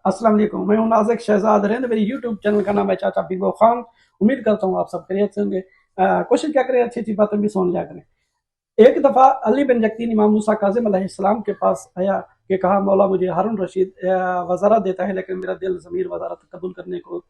अस्सलाम वालेकुम। मैं हूं नाज़िक शहजाद रहंद। मेरी यूट्यूब चैनल का नाम है चाचा बिगो खान। उम्मीद करता हूँ आप सब खैरियत से होंगे। कोशिश क्या करें, अच्छी अच्छी बातें भी सुन लिया करें। एक दफ़ा अली बिन जक्तीन इमाम मूसा काज़िम अलैहिस्सलाम के पास आया कि कहा, मौला मुझे हारून रशीद वज़ारत देता है, लेकिन मेरा दिल ज़मीर वज़ारत कबूल करने को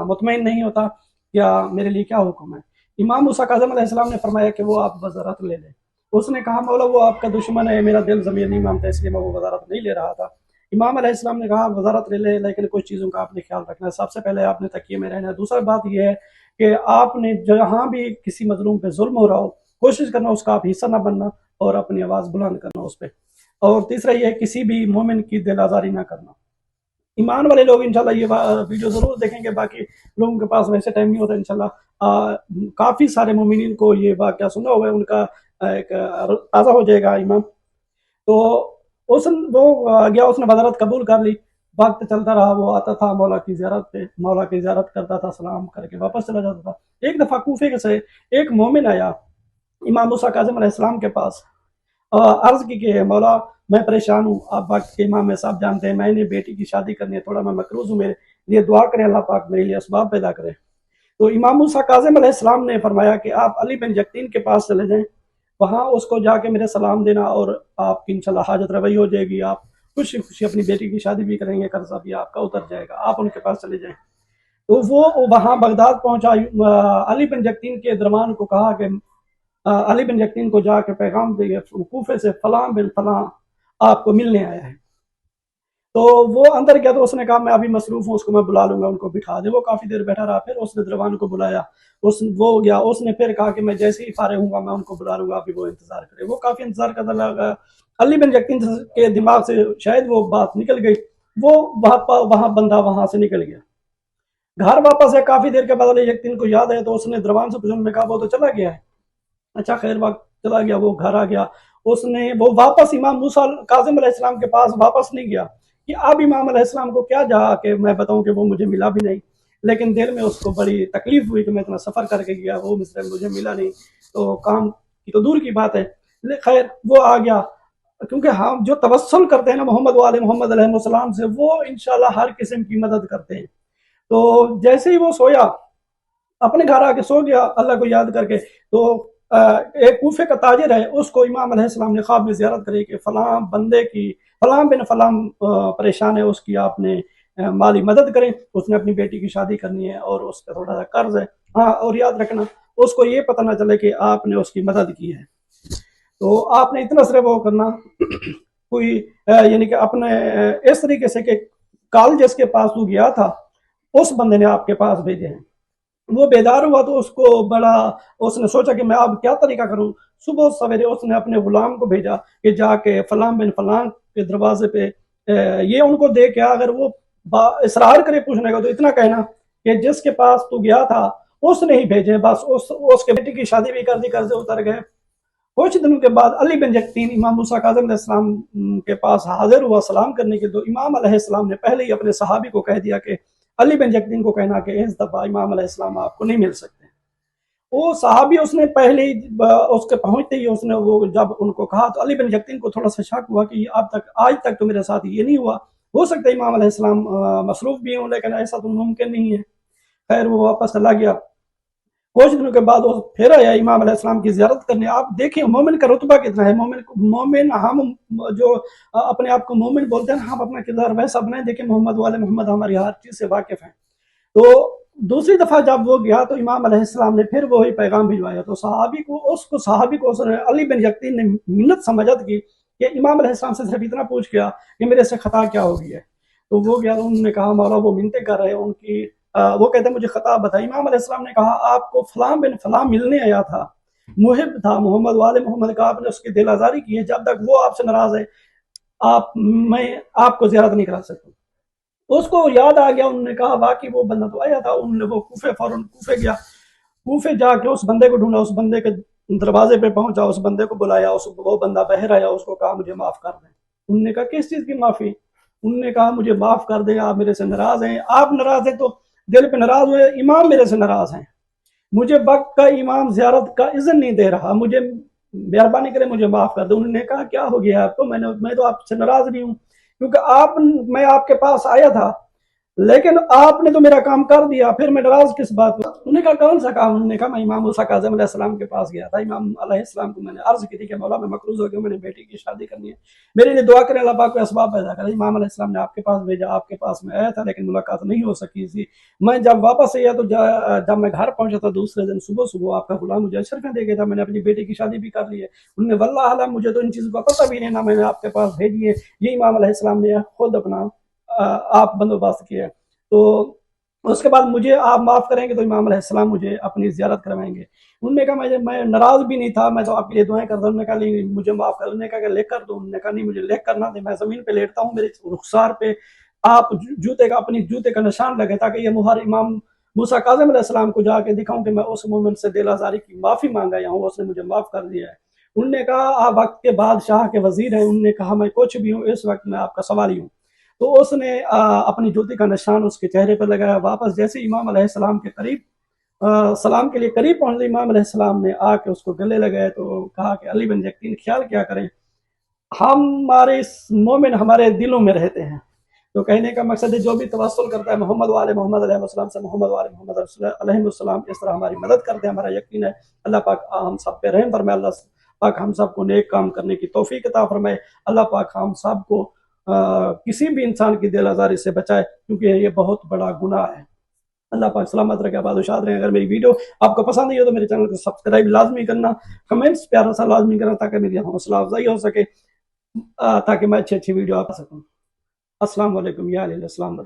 मुतमईन नहीं होता। क्या मेरे लिए क्या हुक्म है? इमाम मूसा काज़िम अलैहिस्सलाम ने फरमाया कि वो आप वज़ारत ले लें। उसने कहा, मौला वो आपका दुश्मन है, मेरा दिल ज़मीर नहीं मानता, इसलिए मैं वो वज़ारत नहीं ले रहा था। इमाम अलैहिस्सलाम ने कहा, वज़ारत ले ले, लेकिन कुछ चीज़ों का आपने ख्याल रखना है। सबसे पहले आपने तकिए में रहना है। दूसरा बात यह है कि आपने जहाँ भी किसी मजलूम पे जुल्म हो रहा हो, कोशिश करना उसका आप हिस्सा ना बनना और अपनी आवाज़ बुलंद करना उस पर। और तीसरा ये है, किसी भी मोमिन की दिल आज़ारी ना करना। ईमान वाले लोग इंशाल्लाह ये वीडियो ज़रूर देखेंगे। बाकी लोगों के पास वैसे टाइम नहीं होता इंशाल्लाह। काफ़ी सारे मोमिनीन को ये वाक़या सुना हुआ है, उनका एक ताज़ा हो जाएगा ईमान। तो उस वो गया, उसने वज़ारत कबूल कर ली। वक्त चलता रहा, वो आता था मौला की ज़ियारत पे, मौला की ज़ियारत करता था, सलाम करके वापस चला जाता था। एक दफ़ा कूफे से एक मोमिन आया इमाम मूसा काज़िम अलैहिस्सलाम के पास, अर्ज़ की कि मौला मैं परेशान हूँ, आप वक्त के इमाम में साहब जानते हैं, मैंने बेटी की शादी करनी है, थोड़ा मैं मकरूज़ हूँ, मेरे लिए दुआ करें, अल्लाह पाक मेरे लिए असबाब पैदा करे। तो इमाम मूसा काज़िम अलैहिस्सलाम ने फरमाया कि आप अली बिन जक्तीन के पास चले जाएं, वहाँ उसको जाके मेरे सलाम देना और आपकी इंशाल्लाह हाजत रवई हो जाएगी। आप खुशी खुशी अपनी बेटी की शादी भी करेंगे, कर्जा भी आपका उतर जाएगा। आप उनके पास चले जाएं। तो वो वहाँ बगदाद पहुंचा। अली बिन जक्तीन के दरमान को कहा कि अली बिन जक्तीन को जाके पैगाम दिए, कूफे से फलां बिन फलां आपको मिलने आया है। तो वो अंदर गया, तो उसने कहा मैं अभी मसरूफ हूँ, उसको मैं बुला लूंगा, उनको बिठा दे। वो काफी देर बैठा रहा, फिर उसने दरबान को बुलाया, वो गया, उसने फिर कहा कि मैं जैसे ही फारे हूँ मैं उनको बुला लूंगा, अभी वो इंतजार करे। वो काफी इंतजार करने लगा। अली बिन यकीन के दिमाग से शायद वो बात निकल गई। वो वहां बंदा वहां से निकल गया। घर वापस है, काफी देर के बाद अली यकीन को याद है, तो उसने दरबान से पूछा, कहा वो तो चला गया है। अच्छा खैर, वक्त चला गया, वो घर आ गया। उसने वो वापस इमाम मूसा काजिम अलैहिस्सलाम के पास वापस नहीं गया कि अब इमाम अलैहिस्सलाम को क्या जा कि मैं बताऊं कि वो मुझे मिला भी नहीं। लेकिन दिल में उसको बड़ी तकलीफ हुई कि मैं इतना सफ़र करके गया, वो मिस्र मुझे मिला नहीं, तो काम की तो दूर की बात है। खैर वो आ गया, क्योंकि हम जो तवस्सुल करते हैं ना मोहम्मद वाले मोहम्मद अलैहिस्सलाम से, वो इंशाल्लाह हर किस्म की मदद करते हैं। तो जैसे ही वो सोया, अपने घर आके सो गया अल्लाह को याद करके, तो एक कूफे का ताजिर है, उसको इमाम अलैहिस्सलाम ने ख्वाब में ज़ियारत करी कि फलां बंदे की फलां बिन फलां परेशान है, उसकी आपने माली मदद करें, उसने अपनी बेटी की शादी करनी है और उस पर थोड़ा सा कर्ज है। हाँ, और याद रखना उसको ये पता ना चले कि आपने उसकी मदद की है। तो आपने इतना सिर्फ वो करना कोई यानी कि अपने इस तरीके से कि कल जिसके पास तू गया था उस बंदे ने आपके पास भेजे हैं। वो बेदार हुआ, तो उसको बड़ा, उसने सोचा कि मैं अब क्या तरीका करूं। सुबह सवेरे उसने अपने गुलाम को भेजा कि जाके फलां बिन फलां के दरवाजे पे ये उनको दे के, अगर वो इसरार करे पूछने का, तो इतना कहना कि जिसके पास तू गया था उसने ही भेजे, बस उसके बेटी की शादी भी कर दी, कर्जे उतर गए। कुछ दिनों के बाद अली बिन जक्तीन इमाम मूसा काज़िम अलैहिस्सलाम के पास हाजिर हुआ सलाम करने के। तो इमाम अलैहिस्सलाम ने पहले ही अपने सहाबी को कह दिया कि अली बिन जक्तीन को कहना कि इस दफा इमाम अलैहिस्सलाम आपको नहीं मिल सकते। वो सहाबी उसने पहले ही उसके पहुंचते ही उसने वो जब उनको कहा, तो अली बिन जक्तीन को थोड़ा सा शक हुआ कि अब तक आज तक तो मेरे साथ ये नहीं हुआ, हो सकता है इमाम अलैहिस्सलाम मसरूफ भी हों, लेकिन ऐसा तो मुमकिन नहीं है। खैर वो वापस चला गया। कुछ दिनों के बाद वो फिर आया इमाम अलैहिस्सलाम की जियारत करने। आप देखिए मोमिन का रुतबा कितना है। मोमिन हम जो अपने आप को मोमिन बोलते हैं, हम अपना किरदार वैसा बनाए। देखिए मोहम्मद वाले मोहम्मद हमारी हर चीज से वाकिफ हैं। तो दूसरी दफा जब वो गया, तो इमाम अलैहिस्सलाम ने फिर वही पैगाम भिजवाया। तो सहाबी को उसने अली बिन यकीन ने मिन्नत समझत की कि इमाम अलैहिस्सलाम से सिर्फ इतना पूछ गया कि मेरे से खता क्या हो गई है। तो वो गया, उन्होंने कहा मौला वो मिन्नतें कर रहे हैं उनकी, वो कहते हैं मुझे खता बताई। इमाम अलैहिस्सलाम ने कहा आपको फलां बिन फलां मिलने आया था, मुहिब था मोहम्मद वाले मोहम्मद का, आपने उसकी दिल आजारी की है, जब तक वो आपसे नाराज है आप मैं आपको जियारत नहीं करा सकता। उसको याद आ गया, उन्होंने कहा बाकी वो बंदा तो आया था। उन्होंने वो फौरन कूफे गया, कूफे जाके उस बंदे को ढूंढा, उस बंदे के दरवाजे पे पहुंचा, उस बंदे को बुलाया, वो बंदा बहर आया, उसको कहा मुझे माफ कर दें। उन्होंने कहा किस चीज की माफी? उन्होंने कहा मुझे माफ कर दें, आप मेरे से नाराज हैं। आप नाराज हैं तो दिल पे नाराज हुए, इमाम मेरे से नाराज हैं, मुझे वक्त का इमाम जियारत का इज़्न नहीं दे रहा, मुझे मेहरबानी करे मुझे माफ कर दो। उन्होंने कहा क्या हो गया आपको? मैं तो आपसे नाराज नहीं हूँ, क्योंकि आप मैं आपके पास आया था लेकिन आपने तो मेरा काम कर दिया, फिर मैं नाराज किस बात पर। उन्होंने कहा कौन सा काम? उन्होंने कहा मैं इमाम मूसा काज़िम अलैहिस्सलाम के पास गया था। इमाम अलैहिस्सलाम को मैंने अर्ज की थी कि मौला मैं मकरूज हो गया, मैंने बेटी की शादी करनी है, मेरे लिए दुआ करें, अल्लाह पाक को असबाब पैदा करे। इमाम अलैहिस्सलाम ने आपके पास भेजा, आपके पास मैं आया था लेकिन मुलाकात नहीं हो सकी थी। मैं जब वापस आया तो जब मैं घर पहुंचा था दूसरे दिन सुबह सुबह आपका गुलाम मुझे अशरफें दे गया था, मैंने अपनी बेटी की शादी भी कर ली है। उन्होंने वल्लाह अल्लाह मुझे तो इन चीज़ों का पता भी नहीं, ना मैंने आपके पास भेजी है, ये इमाम अलैहिस्सलाम ने खुद अपना आप बंदोबस्त किया। तो उसके बाद मुझे आप माफ़ करेंगे तो इमाम अलैहिस्सलाम मुझे अपनी ज़ियारत करवाएंगे। उन्होंने कहा मैं नाराज़ भी नहीं था, मैं तो आपके लिए दुआएं करता हूँ। उन्होंने कहा नहीं मुझे माफ़ कर। उन्होंने कहा कि लेख कर दो। उन्होंने कहा नहीं मुझे लेख करना दे, मैं ज़मीन पे लेटता हूँ, मेरे रुखसार पे आप जूते का अपनी जूते का निशान लगे ताकि ये मुहर इमाम मूसा काज़िम अलैहिस्सलाम को जाके दिखाऊं कि मैं उस मोमिन से दिल आज़ारी की माफ़ी मांगा या हूँ, उसने मुझे माफ़ कर दिया है। उन्होंने कहा आप वक्त के बादशाह के वजीर हैं। उन्होंने कहा मैं कुछ भी हूँ, इस वक्त मैं आपका सवारी हूँ। तो उसने अपनी जूती का निशान उसके चेहरे पर लगाया। वापस जैसे इमाम अलैहिस्सलाम के करीब सलाम के लिए करीब पहुंचे, इमाम अलैहिस्सलाम ने आके उसको गले लगाए तो कहा कि अली बिन जक्तीन ख्याल क्या करें, हमारे इस मोमिन हमारे दिलों में रहते हैं। तो कहने का मकसद है जो भी तवस्सुल करता है मोहम्मद वाले मोहम्मद अलैहिस्सलाम से, मोहम्मद वाले मोहम्मद अलैहिस्सलाम इस तरह हमारी मदद करते हैं। हमारा यकीन है अल्लाह पाक हम सब पे रहम फरमाए, अल्लाह पाक हम सब को नेक काम करने की तौफीक अता फरमाए, अल्लाह पाक हम सब को किसी भी इंसान की दिल आज़ारी से बचाए क्योंकि ये बहुत बड़ा गुनाह है। अल्लाह पाक सलामत रखे, बादशाह रहे। अगर मेरी वीडियो आपको पसंद आई हो तो मेरे चैनल को सब्सक्राइब लाजमी करना, कमेंट्स प्यारा सा लाजमी करना ताकि मेरी हौसला अफजाई हो सके, ताकि मैं अच्छी अच्छी वीडियो आप सकूँ। अस्सलाम वालेकुम या अस्सलाम।